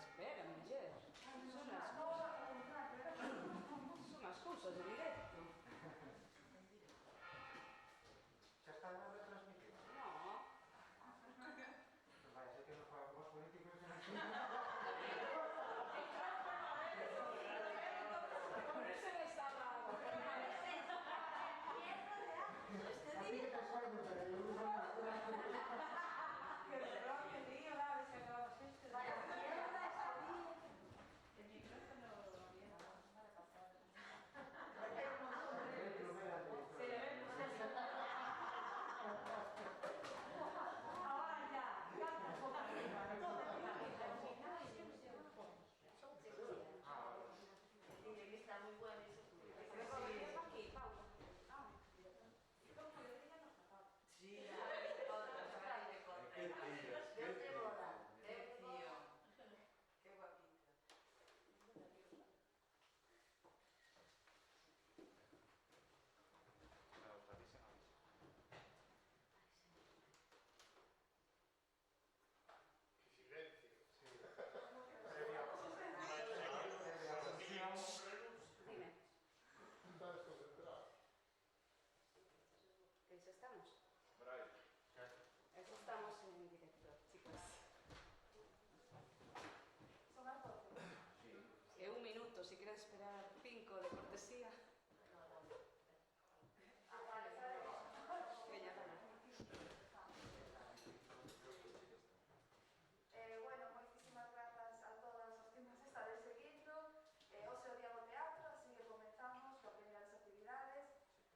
Espera, muller. Son as cousas do directo. Xa está a retransmitir? No. Pues vaya, sé que non fagan vos políticos de aquí. Así que te suene, pero yo no sé nada. Que error, que lío, a ver si acabamos esto. Vaya mierda, está bien. El micrófono abierto. Hay un montón de... Se le ve pues eso. Ahora ya, cartas boca arriba, todo de boca arriba. Tiene que estar muy bueno eso. Aquí, Paula. Sí, te cortas, te cortas. Dios te boda. Tío. Qué guapito. Dime. ¿Que eso estamos? Eso estamos en directo, chicos. Son las 12. Un minuto, si quieres esperar 5 de cortesía. Veña, dale. Bueno, moitísimas grazas a todas os que nos estades seguindo. Hoxe o día do teatro, así que comenzamos coa primeira das actividades.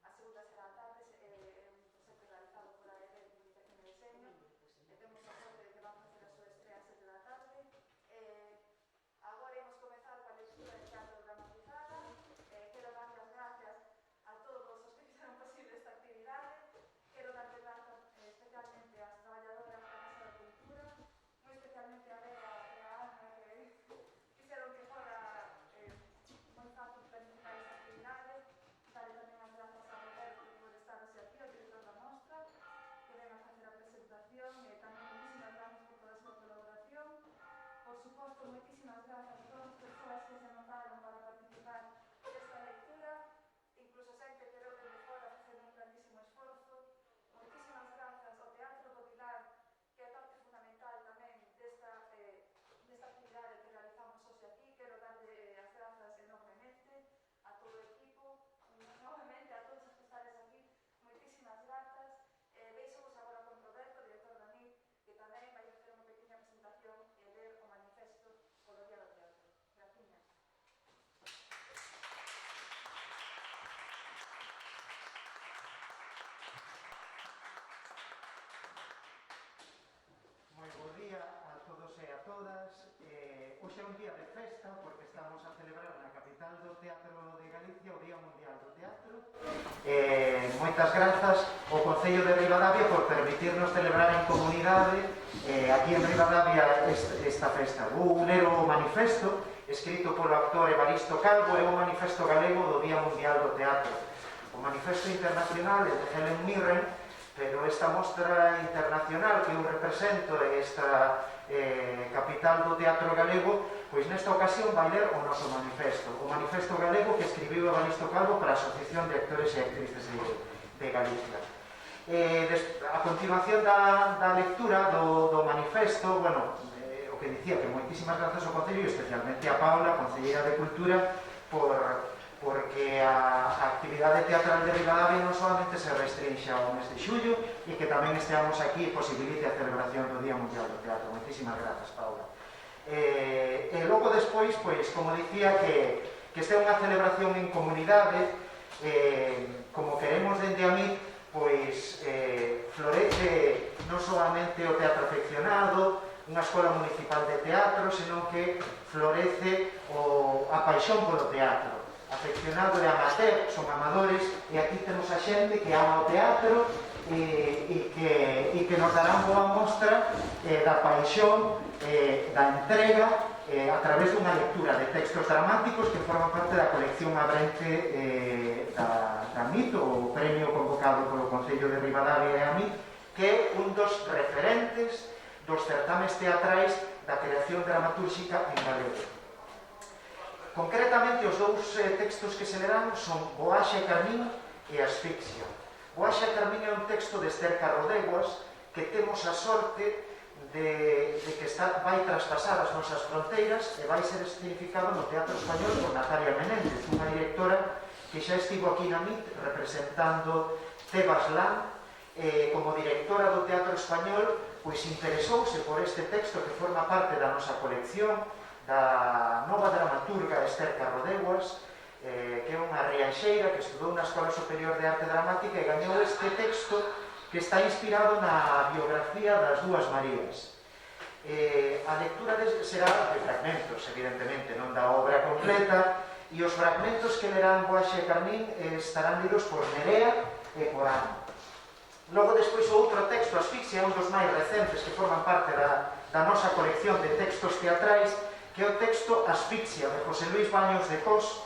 A segunda será a tarde, é un proxecto realizado por a EDE de Comunicación e Deseño. Temos a sorte de que van facer a súa estrea a 7 da tarde. Agora imos comezar coa lectura de teatro dramatizada. Quero dar as gracias a todos os que fixeron posible esta actividade. Quero dar as grazas especialmente ás traballadoras da Casa da Cultura, moi especialmente a Bea e a Ana, que fixeron que fora moi fácil planificar esta actividade. Darle tamén as grazas a Roberto por estar hoxe aquí, o director da mostra, que ven a facer a presentación, e tamén moitísimas grazas por toda a súa colaboración. Por suposto, moitísimas grazas a todas as persoas que se anotaron para participar desta lectura, incluso xente que veu desde fora facendo un grandísimo esforzo. Moitísimas grazas ao Teatro do Pilar, que é parte fundamental tamén desta actividade que realizamos hoxe aquí. Quero darlle as grazas enormemente a todo o equipo, novamente a todos os que estades aquí, moitísimas grazas. Deixo-vos agora con Roberto, director da MIP, que tamén vai facer unha pequena presentación e ler o manifesto polo Día do Teatro. Graciñas. Moi bo día a todos e a todas. Hoxe é un día de festa porque estamos a celebrar na capital do Teatro de Galicia o Día Mundial do Teatro. Moitas grazas ao Concello de Ribadavia por permitirnos celebrar en comunidade aquí en Ribadavia esta festa. Vou ler o manifesto escrito polo actor Evaristo Calvo, é o manifesto galego do Día Mundial do Teatro. O manifesto internacional é de Helen Mirren, pero esta mostra internacional que eu represento en esta capital do teatro galego, pois nesta ocasión vai ler o noso manifesto, o manifesto galego que escribiu Evaristo Calvo para a Asociación de Actores e Actrices de Galicia. A continuación da lectura do manifesto, bueno, o que dicía que moitísimas grazas ao Concello, especialmente a Paula, Concelleira de Cultura, porque a actividade actividade teatral de Ribadavia non solamente se restringe ao mes de xullo e que tamén esteamos aquí e posibilite a celebración do Día Mundial do Teatro. Moitísimas grazas, Paula. E logo despois, pois, como dicía, que esta é unha celebración en comunidade, como queremos dende a mí, pois florece non solamente o teatro afeccionado, unha escola municipal de teatro, senón que florece a paixón polo teatro. Afeccionado e amateur, son amadores, e aquí temos a xente que ama o teatro e que nos darán boa mostra da paixón, da entrega a través dunha lectura de textos dramáticos que forman parte da colección Abrente da MIT, o premio convocado polo Concello de Ribadavia e a MIT, que é un dos referentes dos certames teatrais da creación dramatúrxica en galego. Concretamente, os dous textos que se lerán son Boaxa e Carmín e Asfixia. Boaxa e Carmín é un texto de Esther Carrodeguas que temos a sorte de que vai traspasar as nosas fronteiras e vai ser escenificado no Teatro Español por Natalia Menéndez, unha directora que xa estivo aquí na MIT representando Tebas Lan. Como directora do Teatro Español, pois interesouse por este texto que forma parte da nosa colección da nova dramaturga Esther Carrodeguas, que é unha rianxeira que estudou na Escola Superior de Arte Dramática e gañou este texto que está inspirado na biografía das dúas Marías. A lectura será de fragmentos, evidentemente, non da obra completa, e os fragmentos que lerán Boaxa e Carmín estarán lidos por Nerea e por Ana. Logo, despois, o outro texto, Asfixia, é un dos máis recentes que forman parte da nosa colección de textos teatrais, que é o texto Asfixia, de José Luis Baños de Cos,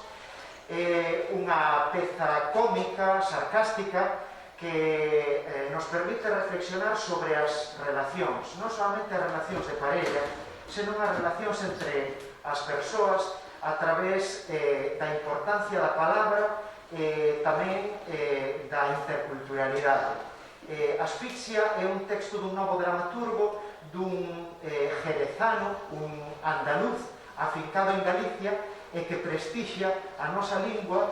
unha peza cómica, sarcástica, que nos permite reflexionar sobre as relacións, non solamente as relacións de parella, senón as relacións entre as persoas a través da importancia da palabra e tamén da interculturalidade. Asfixia é un texto dun novo dramaturgo, dun jerezano, un andaluz afincado en Galicia e que prestixia a nosa lingua,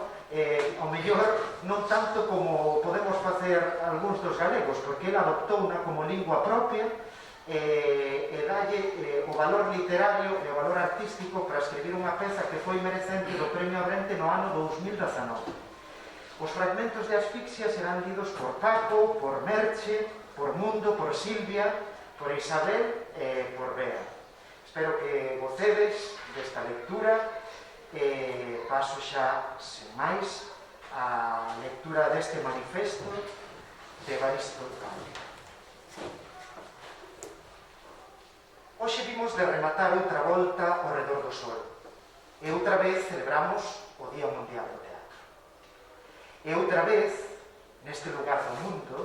ao mellor non tanto como podemos facer algúns dos galegos, porque ele adoptouna como lingua propia e dalle o valor literario e o valor artístico para escribir unha peza que foi merecente do Premio Abrente no ano 2019. Os fragmentos de Asfixia serán lidos por Paco, por Merche, por Mundo, por Silvia, por Isabel e por Bea. Espero que gocedes desta lectura e paso xa, sen máis, a lectura deste manifesto de Evaristo Cano. Hoxe vimos de rematar outra volta ao redor do sol e outra vez celebramos o Día Mundial do Teatro. E outra vez, neste lugar do mundo,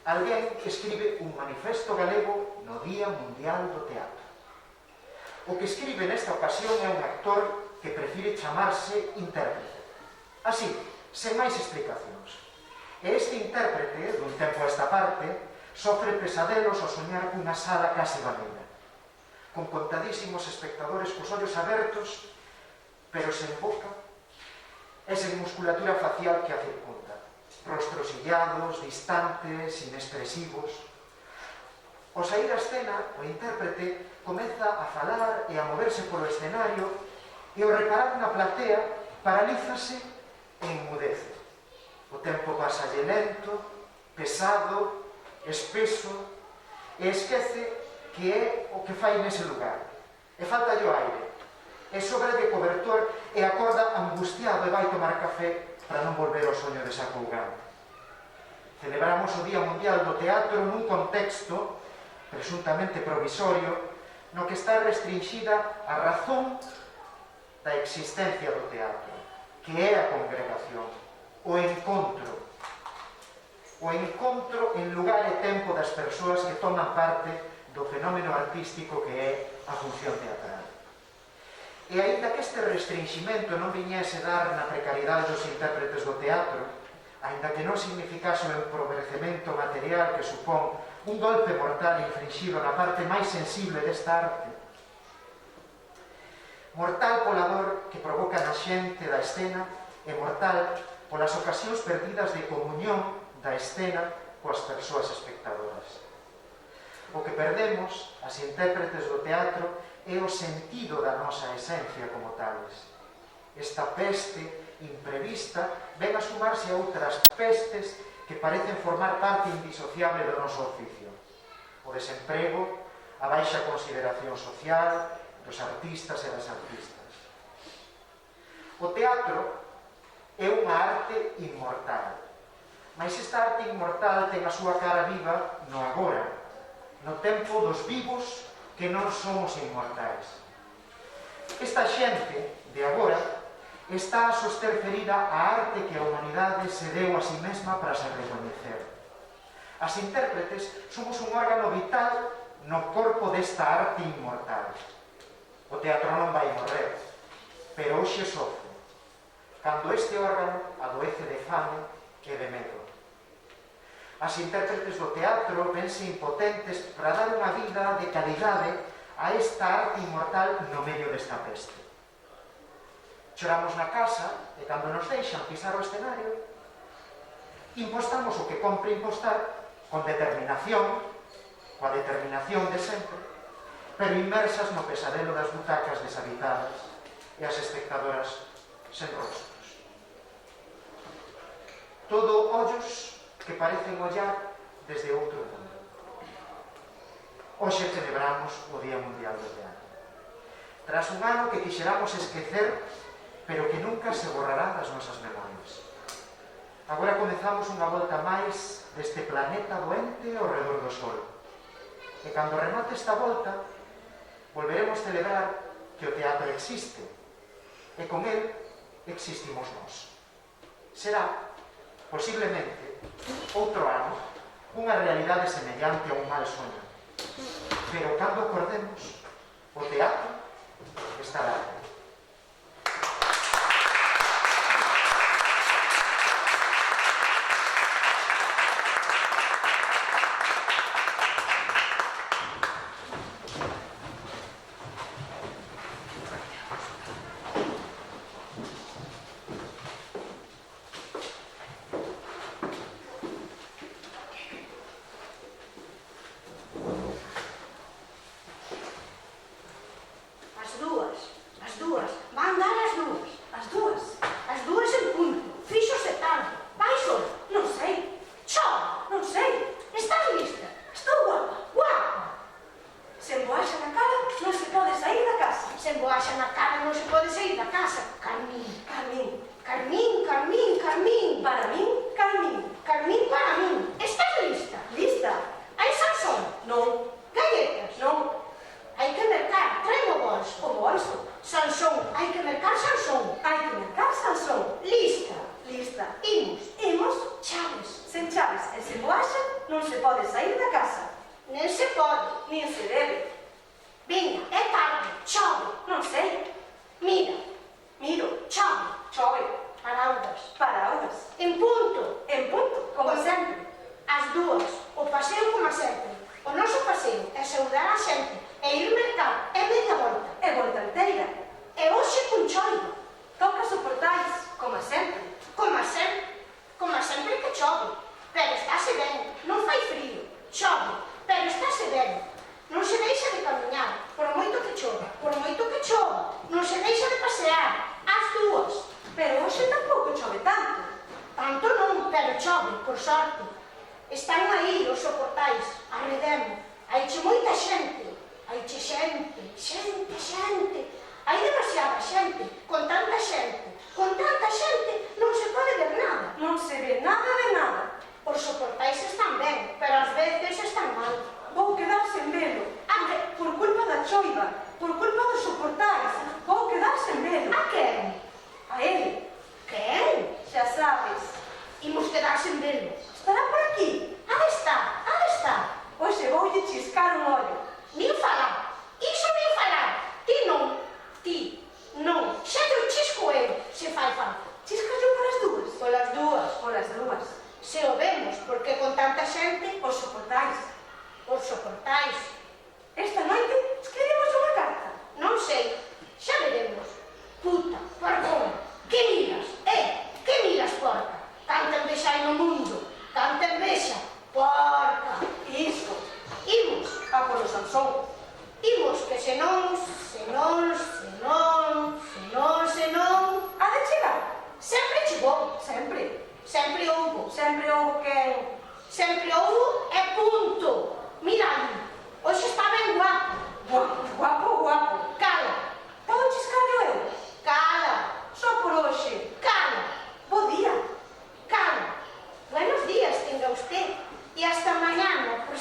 alguén escribe un manifesto galego no Día Mundial do Teatro. O que escribe nesta ocasión é un actor que prefire chamarse intérprete. Así, sen máis explicacións. E este intérprete, dun tempo a esta parte, sofre pesadelos ao soñar cunha sala case baleira, con contadísimos espectadores cos ollos abertos, pero sen boca, e sen musculatura facial que a circunda. Rostros illados, distantes, inexpresivos. Ao saír a escena, o intérprete comeza a falar e a moverse polo escenario e ao reparar na platea paralízase e enmudece. O tempo pasalle lento, pesado, espeso e esquece que é o que fai nese lugar. E falta o aire. E sobre de cobertor e acorda angustiado e vai tomar café para non volver ao soño desacougante. Celebramos o Día Mundial do Teatro nun contexto presuntamente provisorio no que está restringida a razón da existencia do teatro, que é a congregación, o encontro en lugar e tempo das persoas que toman parte do fenómeno artístico que é a función teatral. E aínda que este restringimento non viñese dar na precariedade dos intérpretes do teatro, aínda que non significase o empobrecemento material que supón un golpe mortal infringido na parte máis sensible desta arte, mortal pola dor que provoca na xente da escena e mortal polas ocasións perdidas de comunión da escena coas persoas espectadoras. O que perdemos, as intérpretes do teatro, é o sentido da nosa esencia como tales. Esta peste imprevista ven a sumarse a outras pestes que parecen formar parte indisociable do noso oficio. O desemprego, a baixa consideración social dos artistas e das artistas. O teatro é unha arte inmortal, mas esta arte inmortal ten a súa cara viva no agora, no tempo dos vivos que non somos inmortais. Esta xente de agora está a soster ferida a arte que a humanidade se deu a si mesma para se recoñecer. As intérpretes somos un órgano vital no corpo desta arte inmortal. O teatro non vai morrer, pero hoxe sofre, cando este órgano adoece de fame e de medo. As intérpretes do teatro vense impotentes para dar unha vida de calidade a esta arte inmortal no medio desta peste. Choramos na casa e cando nos deixan pisar o escenario, impostamos o que compre impostar con determinación, coa determinación de sempre, pero inmersas no pesadelo das butacas deshabitadas e as espectadoras sen rostros. Todo ollos que parecen ollar desde outro mundo. Hoxe celebramos o Día Mundial do Teatro. Tras un ano que quixeramos esquecer, pero que nunca se borrará das nosas memorias. Agora comezamos unha volta máis deste planeta doente ao redor do Sol. E cando remate esta volta, volveremos celebrar que o teatro existe, e con el existimos nós. Será, posiblemente, outro ano, unha realidade semellante a un mal soño. Pero cando acordemos, o teatro estará aí. Puta, perdón, que miras? Que miras, por? chegou. Sempre. Sempre houbo. Sempre houve quen. Sempre houbo e punto. Mira ali. Hoxe está ben guapo. Guapo, guapo. Cala. Podes calho eu. Cala. Só por hoxe. Cala. Bo día. Cala. Buenos días tenga usted. Y hasta mañana, por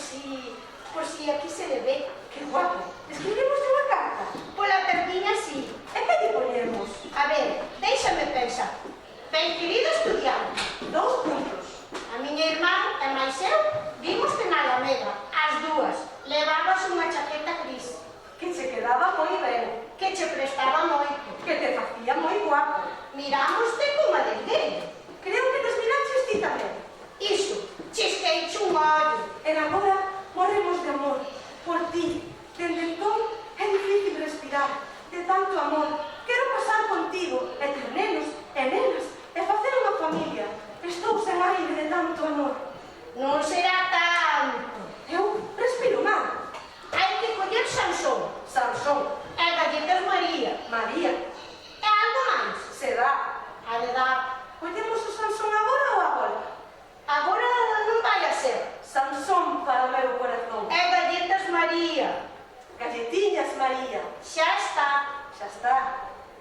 si aquí se le ve. Que guapo. Escribimos unha carta. Pola tardiña sí. E que lle ponemos? A ver, déixame pensar. Ben querido estudiante, 2 puntos. a miña irmán e máis eu vimos na Alameda, as dúas. Levabas unha chaqueta gris, Que che quedaba moi ben. que che prestaba moito. Que te facía moi guapo. Mirámoste como a ninguén. Creo que nos miraches ti tamén. Iso, chisqueiche un ollo. E agora morremos de amor. Por ti. Dende entón é difícil respirar. De tanto amor. Quero pasar contigo. E ter nenos e nenas. E facer unha familia. Estou sen aire de tanto amor. Non será tanto. Eu respiro mal. Hai que coller Sansón, Sansón. e galletas María. María. E algo máis. Será. A de dar. Collemos o Sansón agora ou agora? Agora non vai a ser. Sansón para o meu corazón. E galletas María. Galletiñas María. Xa está. Xa está.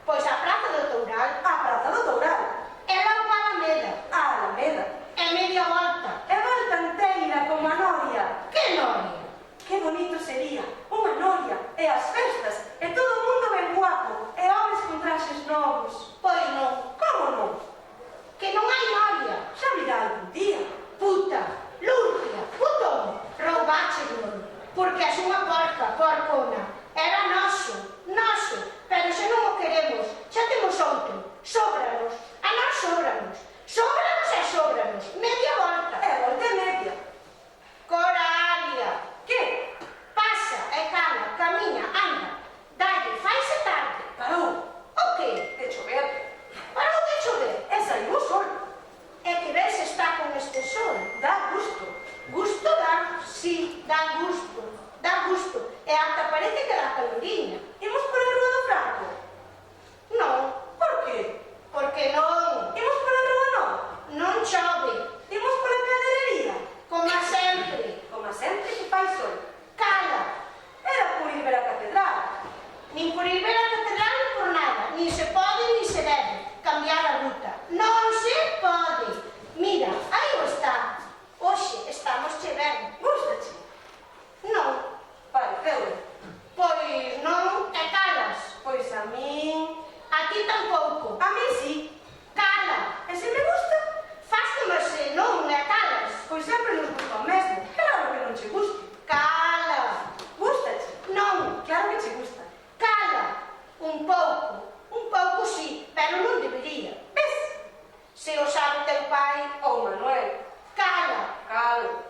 Pois a Praza do Toural, A Praza do Toural. e logo a Alameda, A Alameda. e media volta. E volta inteira como a noria. Que noria! Que bonito sería unha noria e as festas e todo o mundo ben guapo e homes con traxes novos. Pois non, Como non? que non hai noria. Xa virá algún día. Puta, lurria, putón, roubáchelo, porque és unha porcona. Era noso, pero xa non o queremos, xa temos outro. Sóbranos, a nós sóbranos. Sóbranos e sóbranos, media volta. E volta e media. Coralia, Que? pasa e cala, camiña, anda. Dalle, faise tarde. Parou O que? de chover. Parou de chover. E saiu o sol. É que ves está con este sol. Dá gusto. Gusto dá, sí, dá gusto. Dá gusto. E ata parece que dá caloriña. Imos por a Rúa do Franco. Non, Por que? porque non. Imos por a Rúa Nova. Non chove. Imos por a Cadrería. Como sempre. Como sempre que fai sol. Cala. Era por ir ver a catedral. Nin por ir ver a catedral nin por nada. Nin se pode nin se debe cambiar a ruta. Non se pode. Mira, aí o está. Hoxe estamos che ben. Gústache? Non. Pareceu. Pois non, e calas. Pois a min... A ti tampouco. A min sí. Cala. E se me gusta? Faz como se non, e calas. Pois sempre nos gusta o mesmo. Claro que non che guste. Cala. Gústache? Non. Claro que che gusta. Cala. Un pouco sí, pero non debería. Ves? Se o sabe teu pai, Ou Manuel. cala. Calo.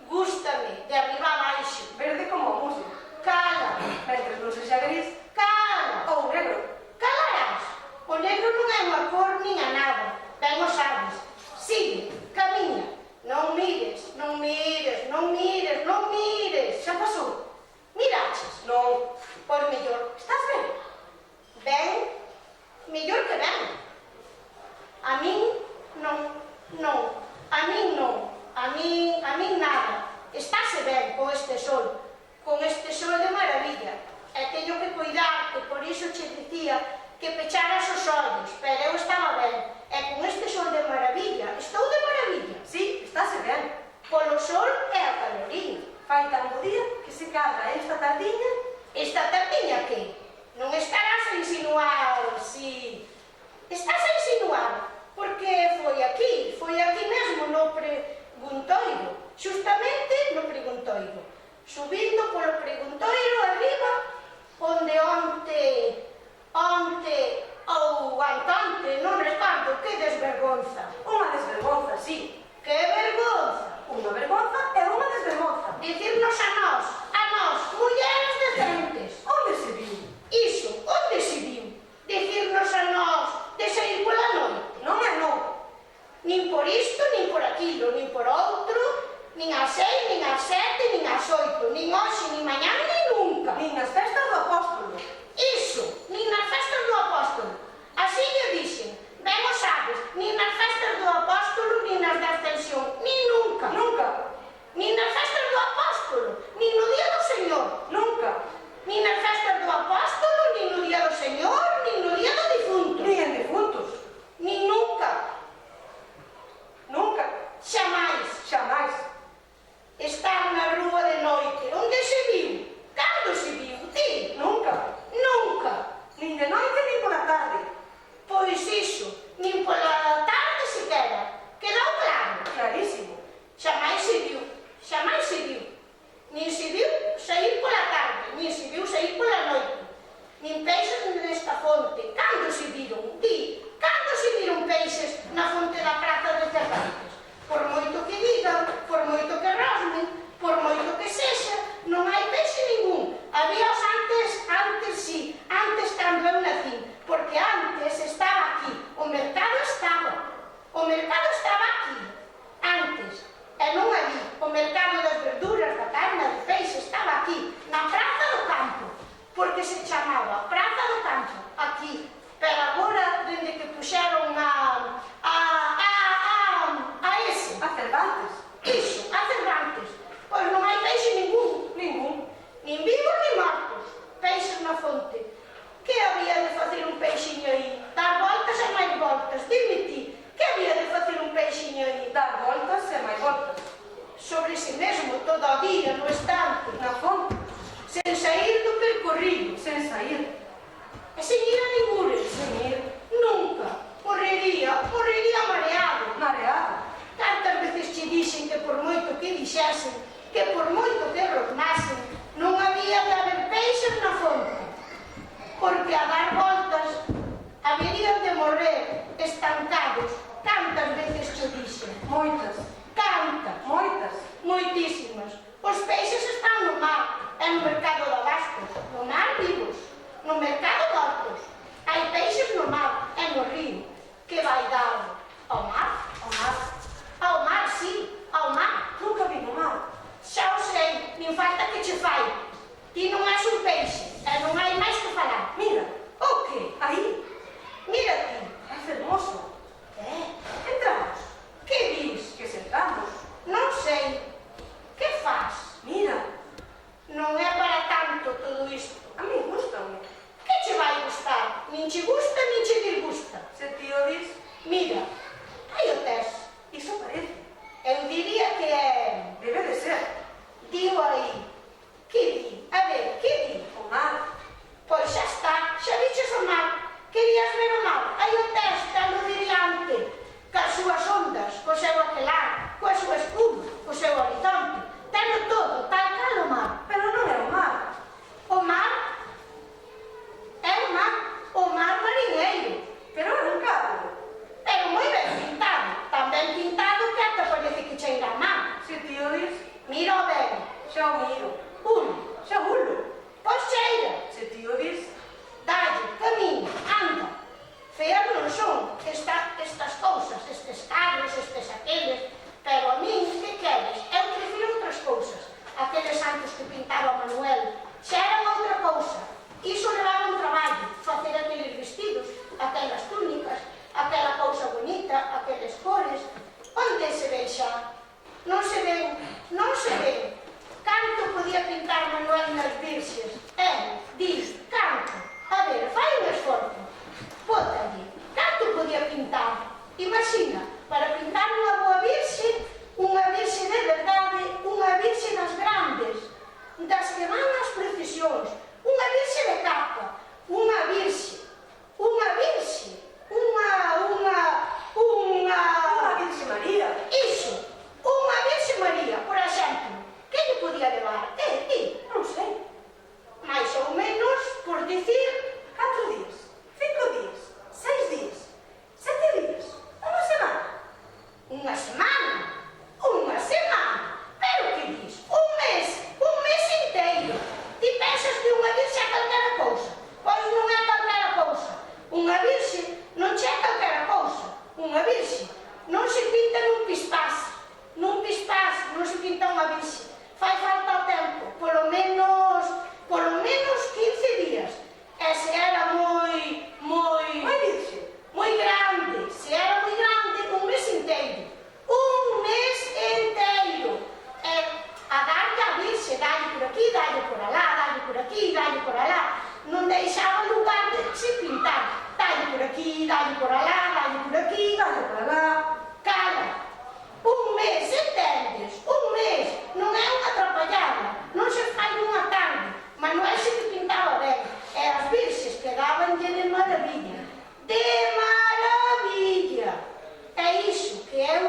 Gústame, de arriba a baixo. Verde como a música. Cala. Mentres non sexa gris. Cala. Ou negro. Calarás. O negro non é unha cor nin a nada. Ben o sabes. Sigue, camiña. Non mires, non mires, non mires, non mires. Xa pasou? Miraches. Non. Pois mellor. Estás ben? Ben, mellor que ben. A min non, non. A min non. A min nada. Estáse ben con este sol de maravilla. E teño que cuidarte, por iso che dicía que pecharas os ollos, pero eu estaba ben. E con este sol de maravilla, estou de maravilla. Sí, estáse ben. Polo sol e a caloría. Fai tan bo día que se cadra esta tardiña. Esta tardiña que? Non estarás a insinuar, si... Estás a insinuar, porque foi aquí mesmo no preguntoiro, xustamente no preguntoiro. Subindo polo preguntoiro arriba, onde onte ou antante, non recordo, que desvergonza. Unha desvergonza, sí. Que vergonza. Unha vergonza e unha desvergonza. Dicirnos a nós, mulleres decentes. Onde se viu? Iso, onde se viu? Dicirnos a nós de sair pola noite. Non é non. Nin por isto, nin por aquilo, nin por outro, nin ás 6, nin ás 7, nin ás 8, nin hoxe, nin mañá, nin nunca. Nin nas festas do apóstolo. Iso, nin nas festas do apóstolo. Así lle dixen, ben o sabes, nin nas todo o día no estante, Na fonte, sen sair do percorrido, sen sair, e sen ir a ningures. sen ir, Nunca. Morrería mareado. mareado. Tantas veces che dixen que por moito que dixesen, que por moito que rosnasen, non había de haber peixes na fonte, porque a dar voltas haberían de morrer estancados. Cantas veces che dixen? Moitas, Cantas. moitas. Moitísimas. Os peixes están no mar, e no mercado de abastos, no mar vivos, no mercado de hortos. Hai peixes no mar e no río. Que vai dar ao mar? Ao mar, Ao mar, sí, ao mar. nunca vi no mar. Xa o sei, nin falta que che fai. Ti non és un peixe, e non hai máis que falar. Mira, O que? aí, Mira ti. é fermoso. Entramos, Que dis? que sentamos. Non sei. Que fas? Mira, Non é para tanto todo isto. a mí gustame. Que che vai gustar? Nin che gusta, nin che disgusta. Se ti o dis, Mira, aí o tes. iso parece. Eu diría que é... Debe de ser. Digo aí. Que di? A ver, que di? O mar, Pois xa está, xa diches o mar. Querías ver o mar? Aí o tes, telo diante. Cas súas ondas, co seu aquelar, coa súa espuma, co seu horizonte. Telo todo, tal cal o mar. pero non é o mar. O mar é o mar mariñeiro. Pero é un cabo. Pero moi ben pintado. Tan ben pintado que ata parece que cheira a mar. Se ti o dis, Mira o ben. xa o miro. Un. Xa ulo. Pois cheira. Se ti o dis, Dalle, camiña, anda. Feas non son estas cousas, estes carros, estes aqueles, pero a min, que queres? Eu prefiro outras cousas. Aqueles santos que pintaba Manuel, xa eran outra cousa. Iso levaba un traballo, facer aqueles vestidos, aquelas túnicas, aquela cousa bonita, aqueles cores. Onde se ven xa? Non se ven, non se ven. Canto podía pintar Manuel nas virxes? Dis, canto. A ver, fai un esforzo. Bótalle. Canto podía pintar? Imagina, para pintar unha boa virxe de verdade, unha virxe das grandes, das que van ás procesións, unha virxe de capa, unha virxe, unha Virxe María. iso, unha virxe María, por exemplo. Que lle podía levar? Ti? Non sei. Mais ou menos, por dicir, 4 días, 5 días, 6 días, 7 días, unha semana. unha semana. Unha semana. Pero que dis? Un mes inteiro. Ti pensas que unha virxe é calquera cousa? Pois non é calquera cousa. Unha virxe non che é calquera cousa. Unha virxe non se pinta nun pispás. Nun pispás non se pinta unha virxe. Fai falta o tempo, polo menos 15 días. E se era moi Virxe. moi grande, se era moi grande, un mes inteiro. Un mes inteiro. E a darlle a virxe, dalle por aquí, dalle por alá, dalle por aquí, dalle por alá. Non deixaba lugar de se pintar. Dalle por aquí, dalle por alá, dalle por aquí, Dalle por alá. Cala. Un mes, entendes? Un mes. Non é unha atrapallada. Non se fai nunha tarde. Manuel se que pintaba ben. E as virxes quedabanlle de maravilla. De maravilla. É iso que eu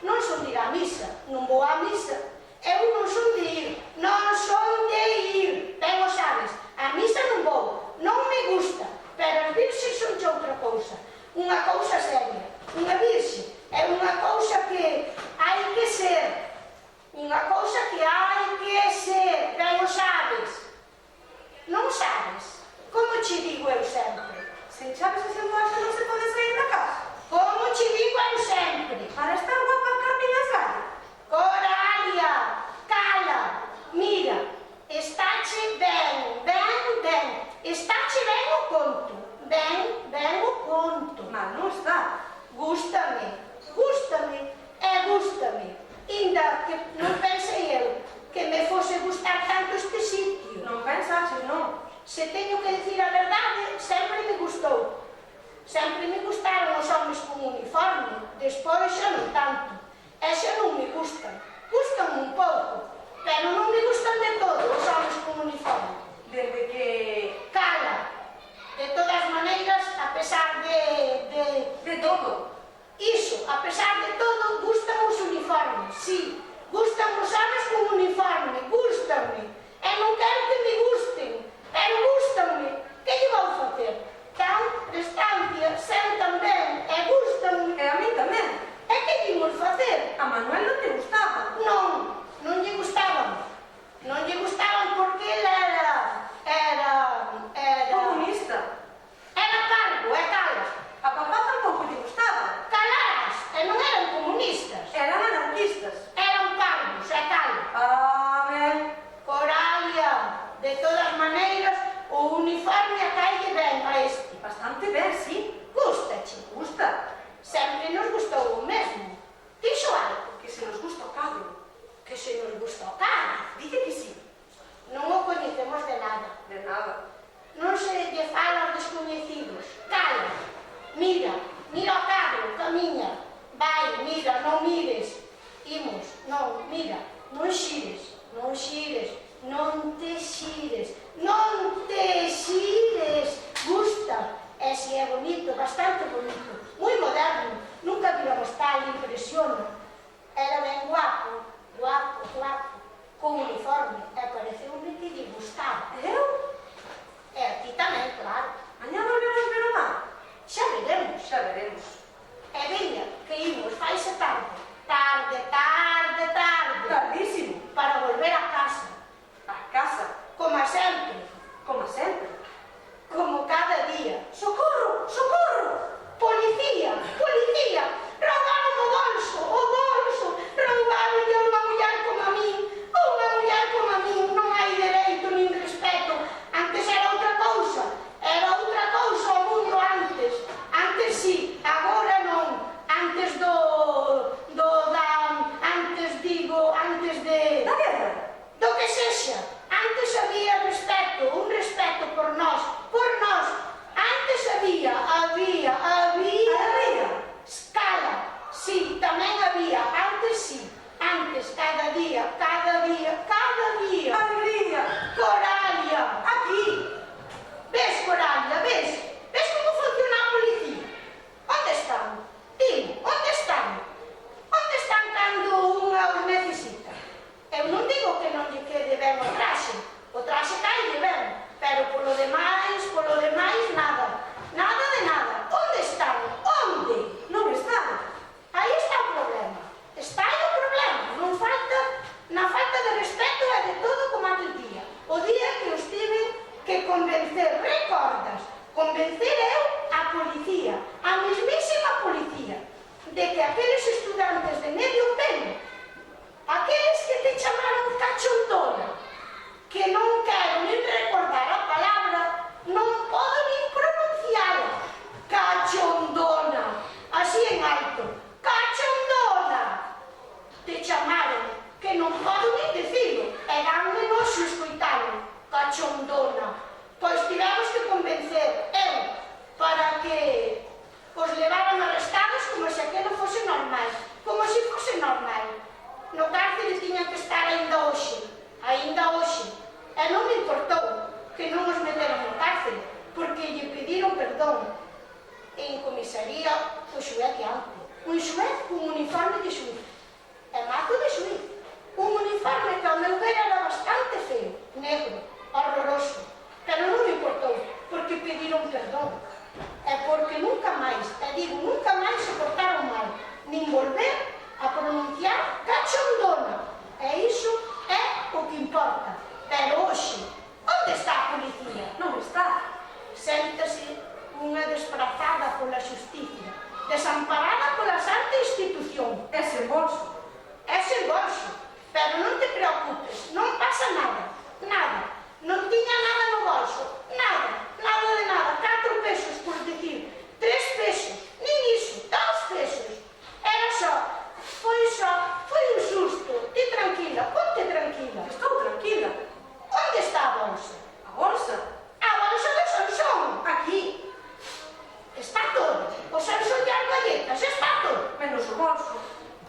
non son de ir á misa. Non vou á misa. Eu non son de ir. Non son de ir. Ben o sabes. A misa non vou. Non me gusta. Pero as virxes son de outra cousa. Unha cousa seria. Unha virxe é unha cousa que hai que ser. Unha cousa que hai que ser. Ben o sabes. Non sabes? Como che digo eu sempre? Sen chaves e sen boas non se pode sair da casa. Como che digo eu sempre? Para estar guapa camiñas gallo. Coralia, cala, mira, estáche ben. Estáche ben o conto. Ben o conto. Mal non está. Gústame. Inda que non pensei eu que me fose gustar tanto este sitio. Non pensaches, non. Se teño que dicir a verdade, sempre me gustou. Sempre me gustaron os homes con uniforme, despois xa non tanto. E xa non me gustan. Gustan un pouco, pero todo. Iso, a pesar de todo, gustan os uniformes, sí. Gustan os homes con uniforme, gústanme. E non quero que me gusten, pero gústanme. Que lle vou facer? Tan, prestancia, sentan ben e gústanme. E a mí tamén. E que imos facer? A Manuel non te gustaba. Non lle gustaban. Non lle gustaban porque ele era Comunista. Era parvo, e cala. A papá tampouco lle gustaba. Calarás, e non eran comunistas. Eran anarquistas. Eran parvos, e cala. Amén. Coralia, de todas maneiras, o uniforme acalle ben a este. Bastante ben, sí. Gústache. Gusta. Sempre nos gustou o mesmo. Dixo algo. Que se nos gusta o cadro. Que se nos gusta o cara. Dice que sí. Non o coñecemos de nada. De nada. Non se lle fala aos descoñecidos. Cala. Mira o cadro, camiña. Vai, mira, non mires. Imos, non, mira, non xires, non xires, non te xires, non te xires. Gusta, e si é bonito, bastante bonito, moi moderno, nunca víramos tal, impresiona. Era ben guapo, con uniforme, e pareceume que lle gustaba. Eu? E a ti tamén, claro. Mañá volvemos ver o mar. Xa veremos. Xa veremos. E veña, que imos, faise tarde. Tarde. Tardísimo. Para volver a casa. A casa. Como sempre. Como sempre. Como cada día. Socorro, socorro. Policía. Roubaron o bolso. Roubaron a unha muller como a min. Unha muller como a min. Non hai dereito nin respeto. Antes era outra cousa. O mundo antes. Antes sí, agora non. Antes antes de... Da guerra. Do que sexa. Antes había respeto, un respeto por nós. Antes había. Escala. Sí, tamén había. Antes sí. Antes, cada día. Alegría. Coralia. Aquí. Ves, Coralia, ves? Ves como funciona a policía? Onde están? Dime, onde están? Onde están cando unha os necesita? Eu non digo que non lle quede ben o traxe. O traxe caille ben, pero polo demais, nada. Nada de nada. Onde están? Onde? Non está. Aí está o problema. Está aí o problema. Non falta, na falta de respeto e de todo como aquel día. O día que os tiven que convencer, recordas? Convencer eu a policía, a mismísima policía, de que aqueles estudantes de medio pelo, aqueles que te chamaron cachondona, que non quero nin recordar a palabra, non podo nin pronunciarla. Cachondona, así en alto. Cachondona. Te chamaron, que non podo nin dicilo, e danme noxo escoitalo. Cachondona. Pois tivemos que convencer eu para que os levaran arrestados como se aquilo fose normal. Como se fose normal. No cárcere tiñan que estar aínda hoxe. E non me importou que non os meteran no cárcere, porque lle pediron perdón. En comisaría, o xuez de antes. Un xuez con uniforme de xuez. E mazo de xuez. Un uniforme que ao meu ver era bastante feo, negro, horroroso. Pero non me importou, porque pediron perdón. E porque nunca máis, e digo, nunca máis se portaron mal, nin volver a pronunciar cachondona. E iso é o que importa. Pero hoxe, onde está a policía? Non está. Séntase unha desprazada pola xusticia, desamparada pola santa institución. É sen bolso. É sen bolso, pero non te preocupes, non pasa nada, nada. Non tiña nada no bolso, nada de nada, 4 pesos por decir, 3 pesos, nin iso, 2 pesos. Era foi un susto, ti tranquila, ponte tranquila. Estou tranquila. Onde está a bolsa? A bolsa. A bolsa do Sansón. Aquí. Está todo, o Sansón e as galletas, está todo. Menos o bolso.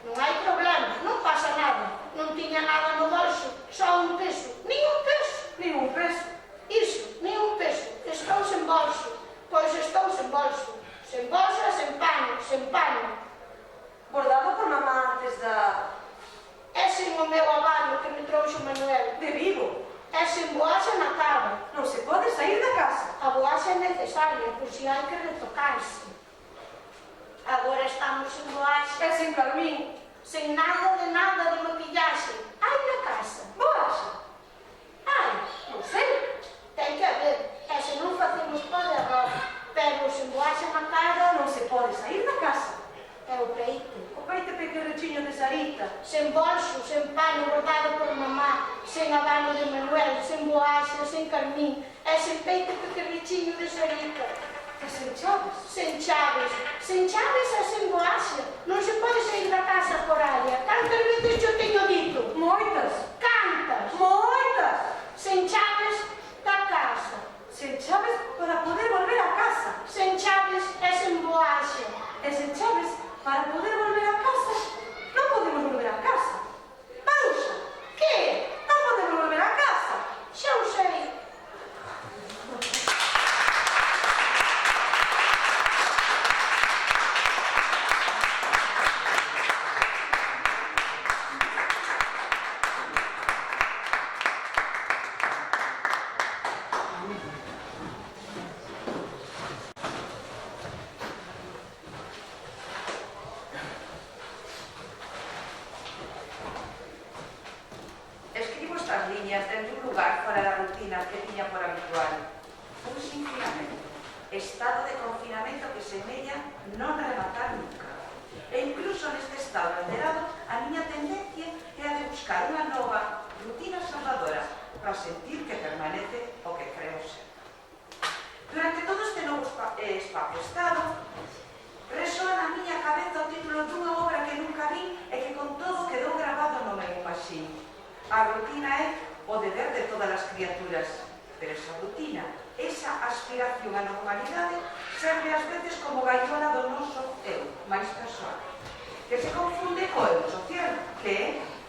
Non hai problema, non pasa nada. Non tiña nada no bolso, só un peso, nin un peso. Nin un peso. Iso, nin un peso, estou sen bolso. Pois estou sen bolso. sen bolsa, sen paño, sen paño. Bordado por mamá antes da... É sen o meu abalo que me trouxe o Manuel. de Vigo. É sen boaxa na cara. Non se pode sair da casa. A boaxa é necesaria, por si hai que retocarse. Agora estamos sen boaxa, É sen carmín. sen nada de maquillaxe. Hai na casa. Boaxa. Hai, Non sei. ten que haber. E se non facemos pó de arroz, pero sen boaxa na cara, Non se pode sair da casa. é o peito. O peite pequerrechiño de Sarita. Sen bolso, sen paño bordado por mamá, sen abano de Manuel, sen boaxa, sen carmín, e sen peito pequerrichiño de Sarita. E sen chaves. Sen chaves e sen boaxa. Non se pode sair da casa por área. Cantas veces yo teño dito? Moitas. Cantas? Moitas. Sen chaves da casa. Sen chaves para poder volver a casa. Sen chaves e sen boaxa. E sen chaves para poder volver a casa. Non podemos volver a casa. Maruxa, Que? non podemos volver a casa. Xa o sei. Escribo estas líneas dende un lugar fora da rutina que tiña por habitual. Un sinfinamento, estado de confinamento que semella non rematar nunca. E incluso neste estado alterado, a miña tendencia é a de buscar unha nova rutina salvadora para sentir que permanece o que creo ser. Durante todo este novo espacio-estado, resoa na miña cabeza o título dunha obra que nunca vi e que con todo quedou grabado no meu imaxín. A rutina é o deber de todas as criaturas, pero esa rutina, esa aspiración á normalidade, serve ás veces como gaiola do noso eu, máis persoal, que se confunde co eu social, que é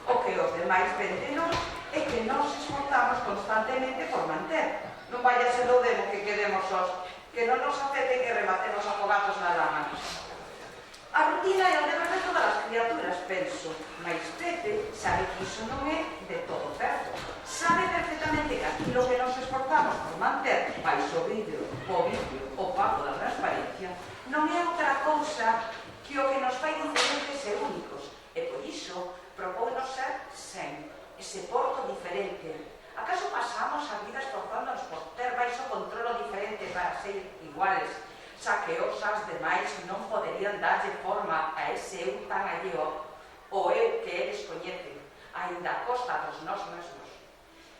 o que os demais ven de nós e que nos esforzamos constantemente por manter. Non vaya ser o demo que quedemos sós, que non nos acepten que rematemos afogados na lama. A rutina é o deber de todas as criaturas, penso, mais Pepe sabe que iso non é de todo certo. Sabe perfectamente que aquilo que nos esforzamos por manter baixo o vídeo, o pago da transparencia, non é outra cousa que o que nos fai diferentes e únicos. E por iso propónnos ser sen, ese porto diferente. Acaso pasamos a vida esforzándonos por ter baixo controlo diferente para ser iguales, xa que os demais non poderían darlle forma a ese eu tan alleo, o eu que eles coñecen, aínda a costa dos nós mesmos.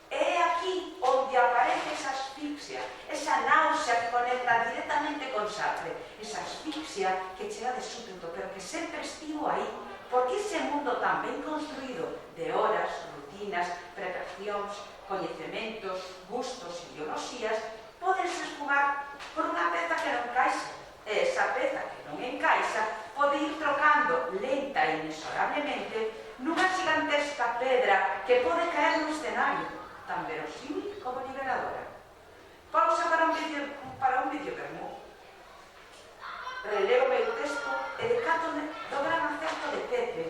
É aquí onde aparece esa asfixia, esa náusea que conecta directamente con Sartre, esa asfixia que chega de súpeto, pero que sempre estivo aí, porque ese mundo tan ben construído de horas, rutinas, preparacións, coñecementos, gustos, ideoloxías, podense esfumar por unha peza que non encaixa. E esa peza que non encaixa pode ir trocando lenta e inexorablemente nunha gigantesca pedra que pode caer no escenario, tan verosímil como liberadora. Pausa para un vídeo vermú. Relevo meu texto e decátome do gran acerto de Pepe.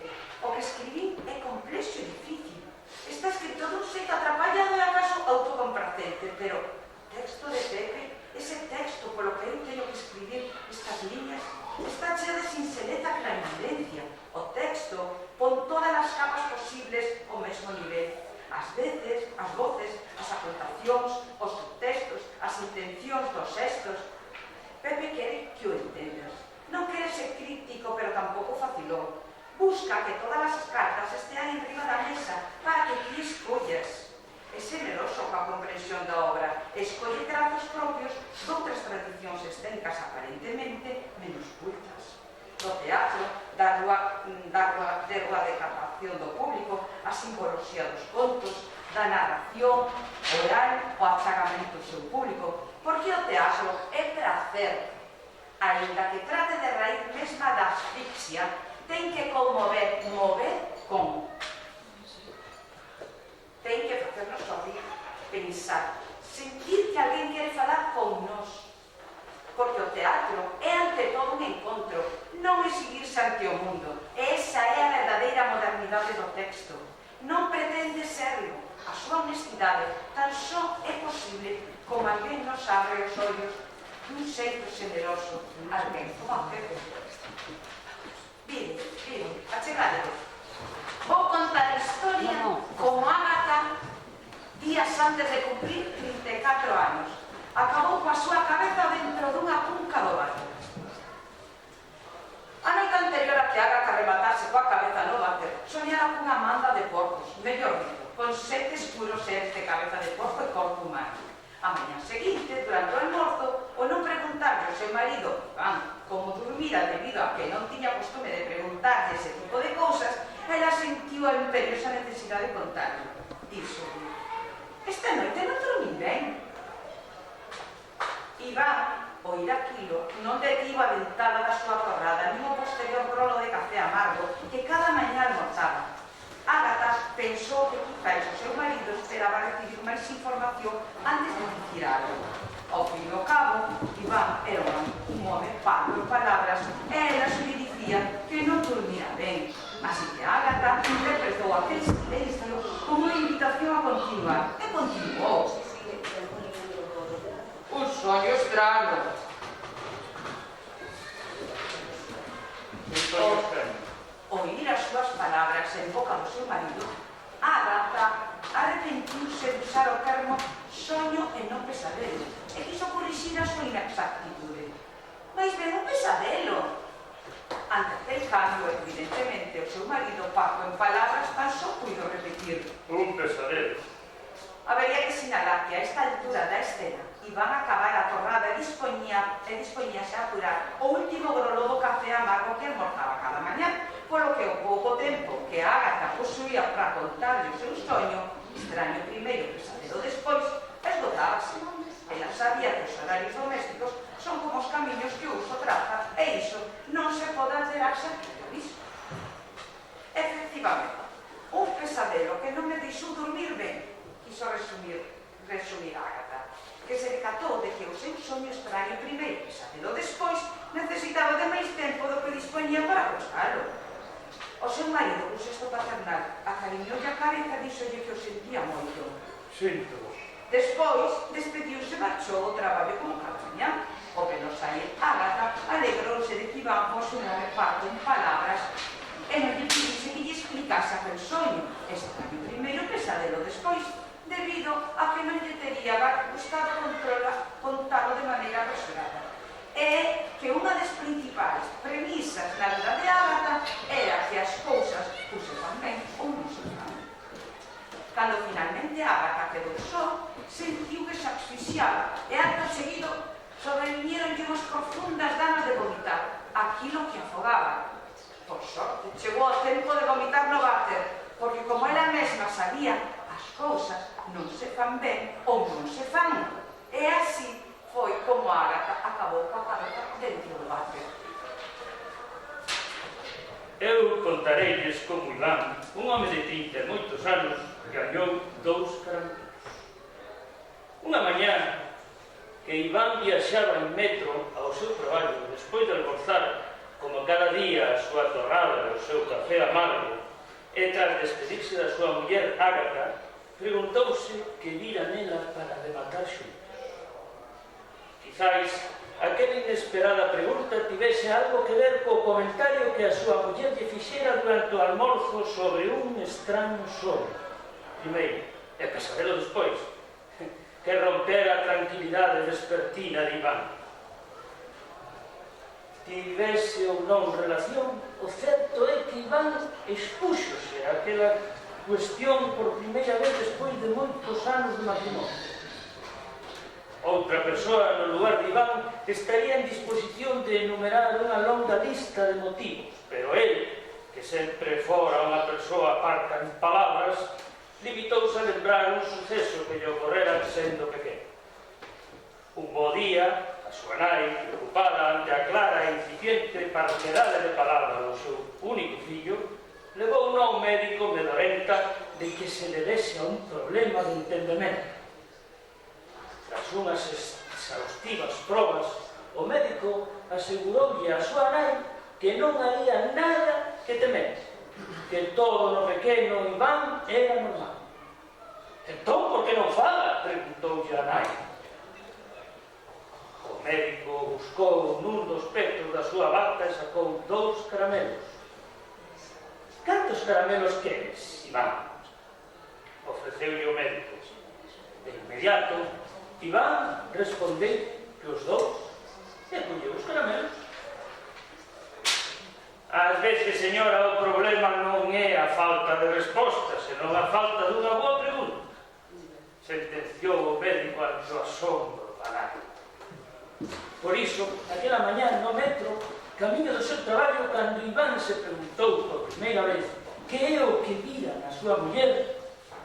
O que escribí é complexo e difícil. Está escrito dun xeito atrapallado e acaso autocompracente, pero texto de Pepe, ese texto polo que eu teño que escribir estas líneas, está cheo de sinxeleza e clarividencia. O texto pon todas as capas posibles ao mesmo nivel. As veces, as voces, as apuntacións, os subtextos, as intencións dos xestos. Pepe quere que o entendas. Non quere ser crítico, pero tampouco facilón. Busca que todas as cartas estean enriba da mesa para que ti escollas. É generoso coa comprensión da obra, escolle trazos propios doutras tradicións escénicas aparentemente menos cultas. Do teatro, da rúa de captación do público, a simboloxía dos contos, da narración oral, o achagamento ao seu público, porque o teatro é prazer. Ainda que trate de raíz mesma da asfixia, ten que conmover, mover con. Ten que facernos sorrir, pensar, sentir que alguén quere falar con nós. Porque o teatro é ante todo texto. Non pretende serlo. A súa honestidade tan só é posible como alguén nos abre os ollos dun xeito generoso, alguén como a Pepe. Vide, achegade. Vou contar a historia como Ágata, días antes de cumplir 34 anos, acabou coa súa cabeza dentro dunha cunca do váter. A noite anterior a que Ágata rematase coa cabeza no váter, soñara cunha manda de porcos, mellor dito, con 7 escuros seres de cabeza de porco e corpo humano. A mañá seguinte, durante o almorzo, o non preguntarlle ao seu marido, Iván, como dormira debido a que non tiña costume de preguntarlle ese tipo de cousas, ela sentiu a imperiosa necesidade de contarlle. Dixo, esta noite non dormí ben. Iván, oír aquilo, non detivo a dentada da súa torrada, nin o posterior rolo de café amargo que cada mañá almorzaba. Ágata pensou que quizás o seu marido esperaba recibir máis información antes de dicir algo. Ao fin e ao cabo, Iván era un home parco en palabras e ela se lhe dicía que non dormía ben. Así que Ágata interpretou aquel silencio como unha invitación a continuar e continuou. Un soño extraño. Oír as súas palabras en boca do seu marido, Ágata arrepentiuse de usar o termo soño e non pesadelo e quiso corrixir a súa inexactitude. Mais ben un pesadelo. Ante aquel cambio, evidentemente, o seu marido, parco en palabras, tan só puido repetir un pesadelo. Habería que sinalar que a esta altura da escena Iván a acabar a torrada e dispoñíase a apurar o último grolo do café amargo que almorzaba cada mañá, polo que o pouco tempo que a Ágata posuía para contarle o seu soño, extraño primeiro, pesadelo despois, esgotábase. Ela sabía que os horarios domésticos son como os camiños que o uso traza e iso non se pode alterar sen previsto. Efectivamente, un pesadelo que non me deixou dormir ben, quiso resumir Ágata, que se decatou de que o seu soño extraño primeiro, pesadelo despois, necesitaba de máis tempo do que dispoñía para buscalo. O seu marido, un xesto paternal, acariñoulle a cabeza e díxolle que o sentía moito. Sinto. Despois, despediuse e marchou o traballo como cada mañá. O que nos sae Ágata alegrouse de que Iván fose un home parco en palabras e non lle pedise que lle explicase aquel soño, extraño primeiro, pesadelo despois, debido a que non lle tería gustado contalo de maneira apresurada. E que unha das principais premisas na vida de Ágata era que as cousas se fan ben ou non se fan. Cando finalmente Ágata quedou só, sentiu que se asfixiaba e acto seguido sobrevinieronlle unhas profundas ganas de vomitar aquilo que afogaba. Por sorte, chegou o tempo de vomitar no váter, porque como ela mesma sabía, as cousas non se fan ben ou non se fan. E así foi como Ágata acabou coa cabeza dentro do váter. Eu contareilles como Iván, un home de 30 e moitos anos, gañou 2 caramelos. Unha mañá que Iván viaxaba en metro ao seu traballo despois de almorzar, como cada día, a súa torrada e o seu café amargo, e tras despedirse da súa muller Ágata, preguntouse que vira nela para rematar xuntos. Quizais aquela inesperada pregunta tivese algo que ver co comentario que a súa muller lle fixera durante o almorzo sobre un extraño sono. Primeiro, e pesadelo despois, que rompera a tranquilidade vespertina de Iván. Tivese ou non relación, o certo é que Iván expúxose a aquela cuestión por primeira vez despois de moitos anos de matrimonio. Outra persoa no lugar de Iván estaría en disposición de enumerar unha longa lista de motivos, pero el, que sempre fora unha persoa parca en palabras, limitouse a lembrar un suceso que lle ocorrera sendo pequeno. Un bo día, a súa nai, preocupada ante a clara e incipiente parquedade de palabra do seu único fillo, levou a un médico medorenta de que se debese a un problema de entendemento. Tras unhas exhaustivas probas, o médico aseguroulle a súa nai que non había nada que temer, que todo no pequeno Iván era normal. Entón, por que non fala? Preguntoulle a nai. O médico buscou nun dos pechos da súa bata e sacou 2 caramelos. Cantos caramelos queres, Iván? Ofreceulle o médico. De inmediato, Iván respondeu que os 2 e colleu os caramelos. Ás veces, señora, o problema non é a falta de resposta, senón a falta dunha boa pregunta, sentenciou o médico ante o asombro banal. Por iso, aquela mañá no metro, camiño do seu traballo, cando Iván se preguntou por primeira vez que é o que vira na súa muller,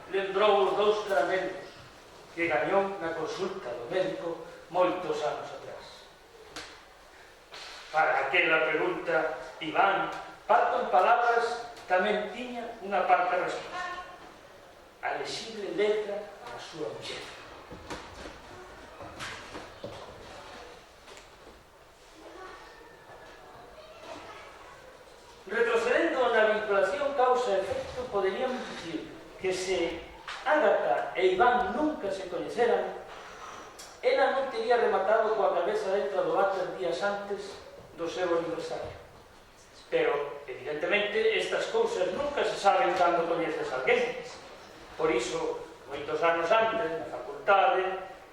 lembrou os 2 caramelos que gañou na consulta do médico moitos anos atrás. Para aquela pregunta, Iván, parto en palabras, tamén tiña unha parte de resposta. A lexible letra da súa muller. Retrocedendo na vinculación causa-efecto, poderíamos dicir que se Ágata e Iván nunca se coñeceran, ela non teria rematado coa cabeza dentro do váter días antes do seu aniversario. Pero, evidentemente, estas cousas nunca se saben cando coñeces alguén. Por iso, moitos anos antes, na facultade,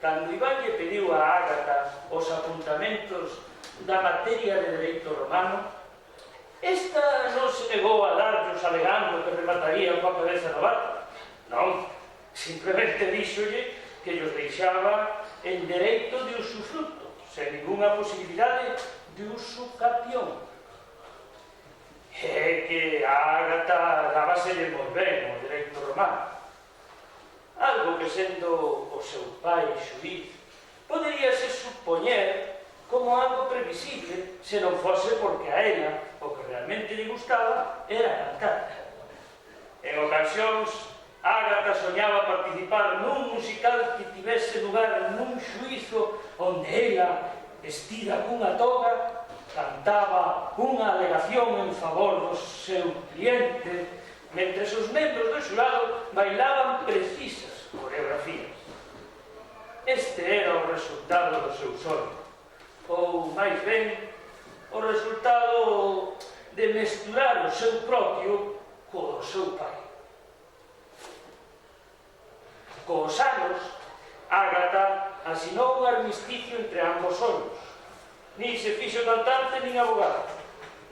cando Iván lle pediu a Ágata os apuntamentos da materia de Dereito Romano, esta non se negou a darllos alegando que remataría coa cabeza no váter. Non, simplemente díxolle que llos deixaba en dereito de usufruto, sen ninguna posibilidade de usucapión. É que a Ágata dábaselle moi ben o dereito romano. Algo que, sendo o seu pai xuíz, poderíase supoñer como algo previsible, se non fose porque a ela o que realmente lle gustaba era cantar. En ocasións, Ágata soñaba participar nun musical que tivese lugar nun xuízo onde ela, vestida cunha toga, cantaba unha alegación en favor do seu cliente, mentres os membros do xurado bailaban precisas coreografías. Este era o resultado do seu soño, ou, máis ben, o resultado de mesturar o seu propio co do seu pai. Cos anos, Ágata asinou un armisticio entre ambos soños. Nin se fixo cantante nin abogado.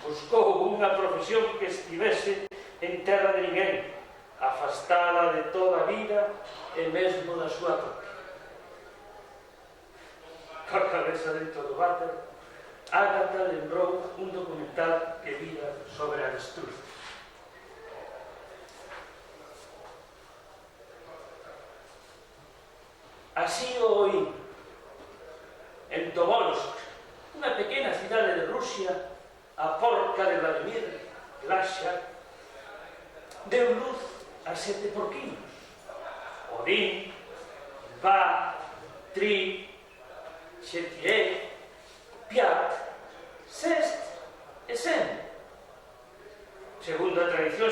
Buscou unha profesión que estivese en terra de ninguén, afastada de toda a vida e mesmo da súa propia. Coa cabeza dentro do váter, Ágata lembrou un documental que vira sobre a avestruz. Así o oí. En Tobolsk, unha pequena cidade de Rusia, a porca de Vladimir Glasha, deu luz a 7 porquinos. Odín, Va, Tri, Chetier, Piat, Sest e Sen. Segundo a tradición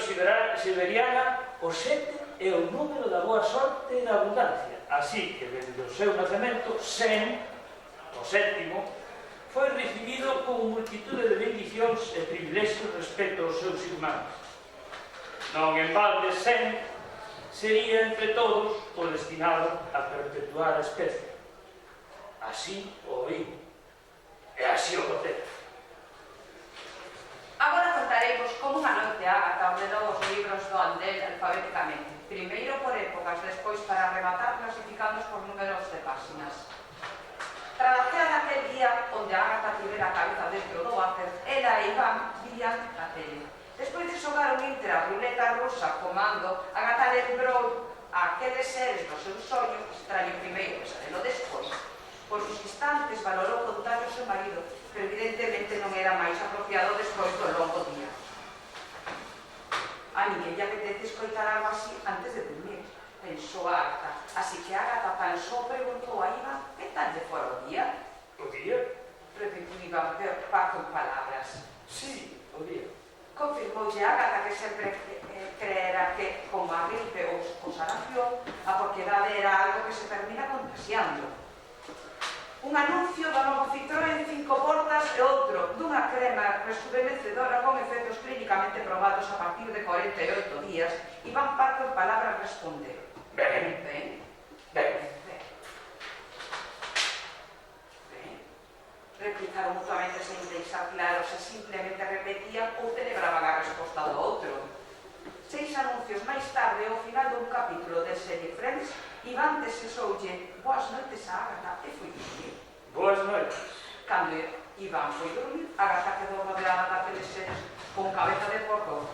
siberiana, o 7 é o número da boa sorte e da abundancia. Así que, desde o seu nacemento, Sen, o 7º, foi recibido con multitude de bendicións e privilexios respecto aos seus irmáns. Non en balde, Sen sería entre todos o destinado a perpetuar a especie. Así o oí. E así o contei. Agora contaremos como unha noite Ágata ordenou os libros do andel alfabéticamente, primeiro por épocas, despois para rematar clasificándoos por números de páxinas. Tras a cea daquel día onde Ágata tivera a cabeza dentro do váter, ela e Iván vían a tele. Despois de xogar un inter a ruleta rusa comando, Ágata lembrou a aqueles seres do seu soño, extraño primeiro que sabelo despois. Por uns instantes valorou contar ao seu marido, pero evidentemente non era máis apropiado despois do longo día. A ninguén lle apetece escoitar algo así antes de dormir, pensou Ágata. Así que Ágata tan só preguntou a Iván que tal lle fora o día. O día? Repetiu Iván preocupado en palabras. Sí, o día. Confirmoulle a Ágata que sempre creera que, como a gripe ou o sarampión, a propiedade era algo que se termina contagiando. Un anuncio do novo Citroën 5 portas e outro dunha crema rejuvenecedora con efectos clínicamente probados a partir de 48 días. Iván Parco en palabras respondeu: Ben, ben, ben. Replicaron mutuamente sen deixar claro se simplemente repetían ou celebraban a resposta do outro. 6 anuncios máis tarde, ao final dun capítulo de serie Friends, Iván desexoulle boas noites a Ágata e foi dormir. Boas noites. Cando Iván foi dormir, Ágata quedou rodeada da teleseries con cabeza de porco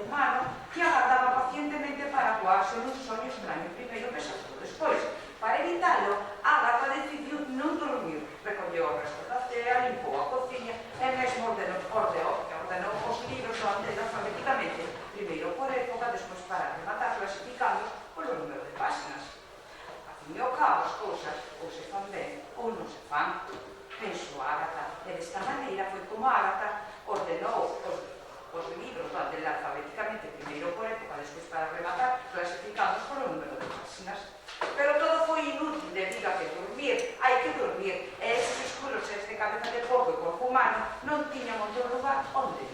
humano que agardaba pacientemente para coarse nun soño extraño primeiro pesado despois. Para evitalo, Ágata decidiu non dormir, recolleu o resto da cea, limpou a cociña e mesmo ordenou os libros do andel alfabeticamente, primeiro por época, despois para rematar clasificando polo número de páxinas. A fin e ao cabo, as cousas ou se fan ben ou non se fan, pensou Ágata, e desta maneira foi como Ágata ordenou os libros do andel alfabeticamente, primeiro por época, despois para rematar clasificados polo número de páxinas. Pero todo foi inútil debido a que dormir, hai que dormir, e eses escuros de cabeza de porco e corpo humano non tiñan outro lugar onde ir.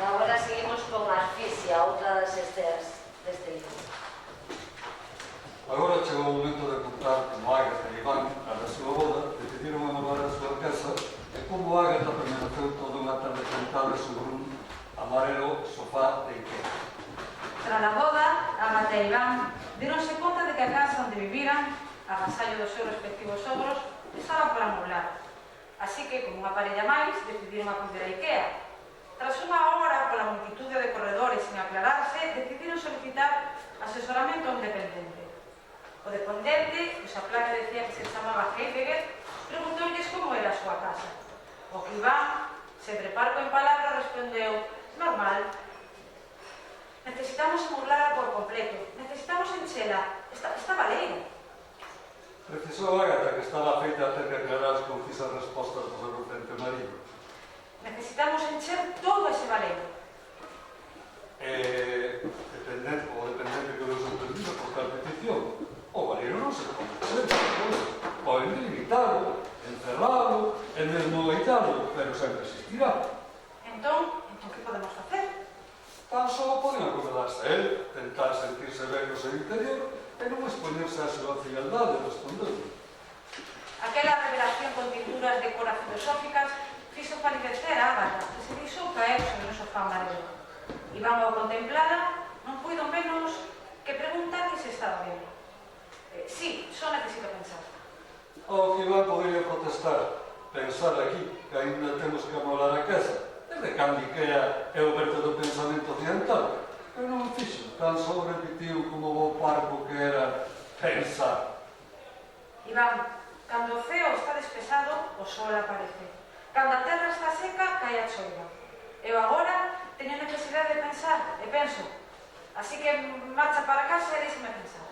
Agora seguimos con Asfixia, outra das esteas deste libro. Agora chegou o momento de contar como Ágata e Iván, a da súa boda, decidiron amolar a súa casa e como Ágata permaneceu toda unha tarde sentada sobre un amarelo sofá de Ikea. Tras a boda, Ágata e Iván deronse conta de que a casa onde viviran, agasallo dos seus respectivos sogros, estaba por amoblar. Así que, como unha parella máis, decidiron acudir a Ikea. Tras unha hora, pola multitude de corredores sin aclararse, decidiron solicitar asesoramento a un dependente. O dependente, cuxa placa decía que se chamaba Heidegger, preguntoulles como era a súa casa. O que Iván, sempre parco en palabras, respondeu: normal. Necesitamos amurlara por completo. Necesitamos enchela. Está baleira. Precisou Ágata, que estaba feita a ter que aclarar as concisas respostas do seu recente marido. Necesitamos encher todo ese baleiro. O dependente quedou sorprendido por tal petición. O baleiro non se pode encher, poden delimitalo, encerralo e mesmo eitalo, pero sempre existirá. Entón, que podemos facer? Tan só poden acomodarse a él, tentar sentirse ben no seu interior e non expoñerse á súa frialdade, respondendo. Aquela revelación con tinturas de cora filosóficas fixo palidecer a Ágata, que se deixou caer sobre o sofá amarelo. Iván ao contemplala, non puido menos que preguntarle se estaba ben. Sí, só necesito pensar. Ao que Iván poderia protestar, pensar aquí que ainda temos que amolar a casa, desde cando Ikea é o berto do pensamento occidental, pero non fixo, tan só repetiu como bo parco que era pensar. Iván, cando o ceo está despesado, o sol aparece. Cando a terra está seca, cae a choiva. Eu agora teño necesidade de pensar, e penso. Así que marcha para casa e deixe-me pensar.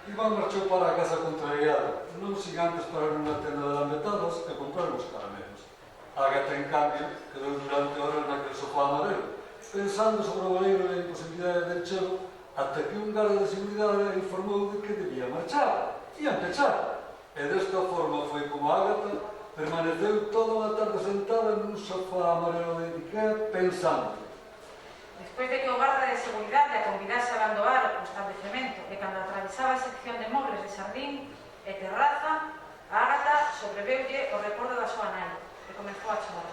Iván marchou para a casa contrariado, non sin antes parar nunha tenda de lambetadas e comprar uns caramelos. Ágata, en cambio, quedou durante horas naquele sofá amarelo, pensando sobre o baleiro e a imposibilidade de enchelo, ata que un garda de seguridade informou de que debía marchar, e empechar. E desta forma foi como Ágata permaneceu toda a tarde sentada nun sofá amarelo de Ikea pensando. Despois de que o garda de seguridade a convidase a abandonar o establecemento e cando atravesaba a sección de mobles de xardín e terraza, a Ágata sobreveulle o recordo da súa nai e comezou a chorar.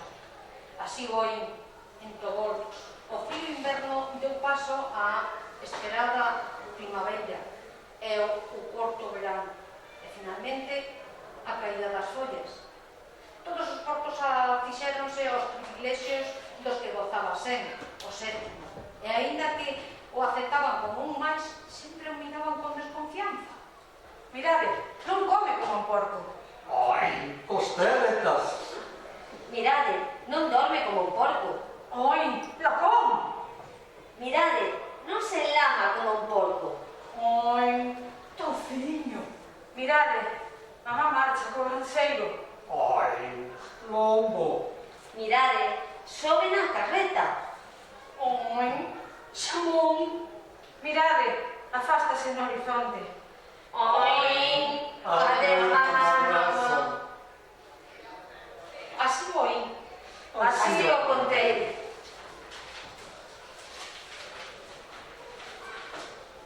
Así foi, entogou. O frío inverno deu paso á esperada primavera e o corto verán e finalmente a caída das follas. Todos os portos fixéronse aos privilexios dos que gozaba Sen, o sétimo, e aínda que o aceptaban como un máis, sempre o miraban con desconfianza. Mirade, non come como un porco. Ai, costeletas! Mirade, non dorme como un porco. Oi, lacón! Mirade, non se enlama como un porco. Oi, tociño! Mirade, mamá marcha co granxeiro. Ai, lombo. Mirade, sobe na carreta. Oi, xamón! Mirade, afástase no horizonte. Oi, adeus, mamá. Así foi. Así o contei.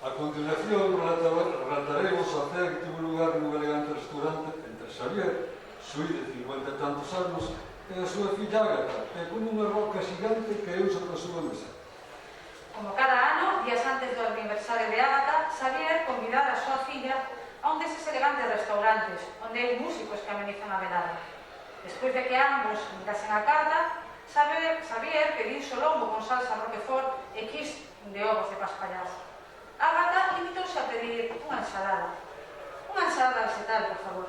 A continuación relataremos a cea que tuvo lugar nun elegante restaurante entre Xavier, sui de 50 e tantos anos, e a súa filla Ágata, e con unha roca xigante que eu sobre a súa mesa. Como cada ano, días antes do aniversario de Ágata, Xavier convidara a súa filla a un deses elegantes restaurantes, onde hai músicos que amenizan a velada. Despois de que ambos mirasen a carta, Xavier pediu solombo con salsa roquefort e quis de ovos de paspallás. Ágata limitouse a pedir unha ensalada. Unha ensalada vegetal, por favor.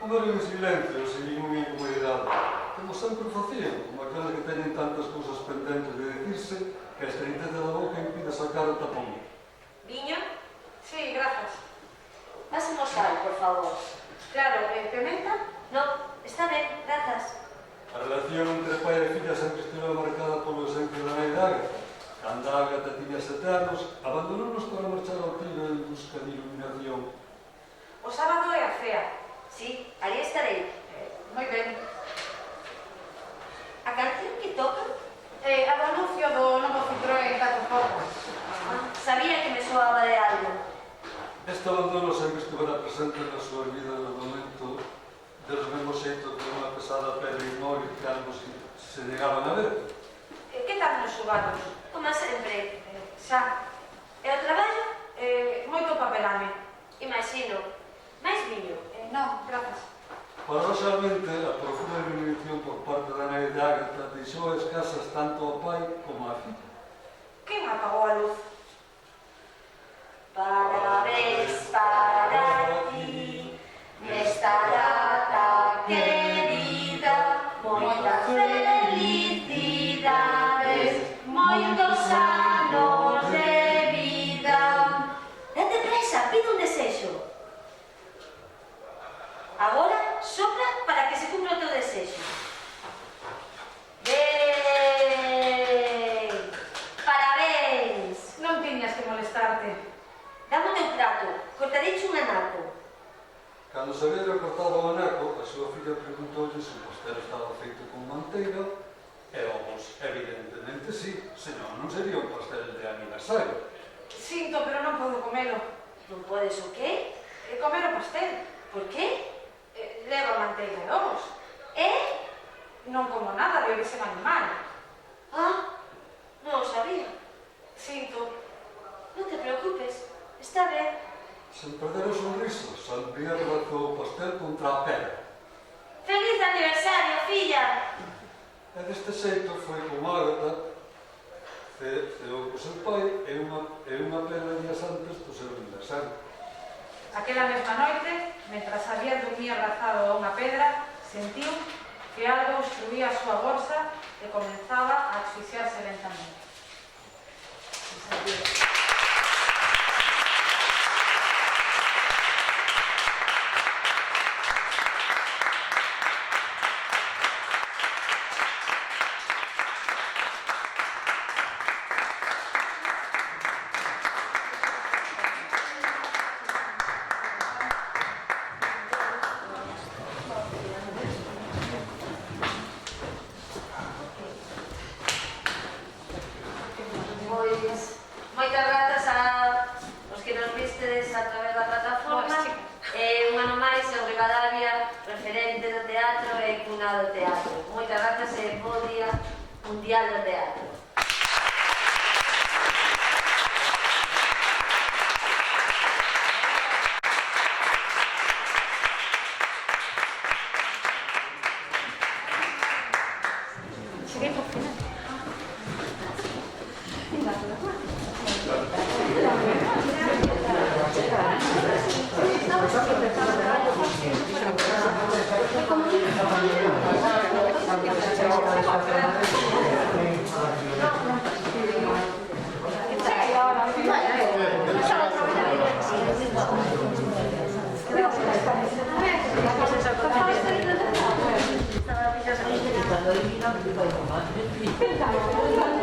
Comeron en silencio, sen ninguna incomodidade, como sempre facían, como aqueles que teñen tantas cousas pendentes de dicirse que a estreiteza da boca impide sacar o tapón. Viño? Sí, grazas. Pásemos sal, por favor. Claro, pimenta? No, está ben, grazas. A relación entre pai e filla sempre estive marcada polo exemplo da nai de Ágata. Cando Ágata tiña 7 anos, abandonounos para marchar ao Tíbet en busca de iluminación. O sábado é a cea. Sí, ali estarei. Moi ben. A canción que toca? A do anuncio do novo Citroën 4x4. Sabía que me soaba de algo. Este abandono sempre estivera presente na súa vida no momento del mesmo xeito que unha pesada pedra inmóvil que ambos se negaban a ver. Que tal nos xugados? Como sempre. Xa. E o traballo? Moito papelame. Imagino. Mais viño? Non, grazas. Paradoxalmente, a profunda iluminación por parte da nai de Ágata deixou as casas tanto ao pai como á filla. Quen apagou a luz? Parabéns para ti, nesta data querida, moitas felicidades, moitos anos de vida. Date presa, pide un desexo. Agora, sopra para que se cumpra o teu desexo. Ben! Parabéns! Non tiñas que molestarte. Dame o teu prato, cortareiche un anaco. Cando se veio cortado o anaco, a súa filla preguntoulle se o pastel estaba feito con manteira e ovos. Evidentemente sí, senón non sería un pastel de aniversario. Sinto, pero non podo comelo. Non podes o qué? Comer o pastel. Por qué? Leva manteiga e ovos. Non como nada de orixe animal. Ah, non o sabía. Sinto. Non te preocupes, está ben. Sen perder o sorriso, Xavier lanzou o pastel contra a pedra. Feliz aniversario, filla! E deste xeito foi como Ágata ceou co seu pai e unha pedra días antes do seu aniversario. Aquela mesma noite, mentras Xavier dormía abrazado a unha pedra, sentiu que algo obstruía a súa bolsa e comenzaba a asfixiarse lentamente. Moitas grazas a os que nos vistedes a través da plataforma. Un ano máis en Rivadavia, referente do teatro e cuna do teatro. Moitas grazas e bo día mundial do teatro. Estaba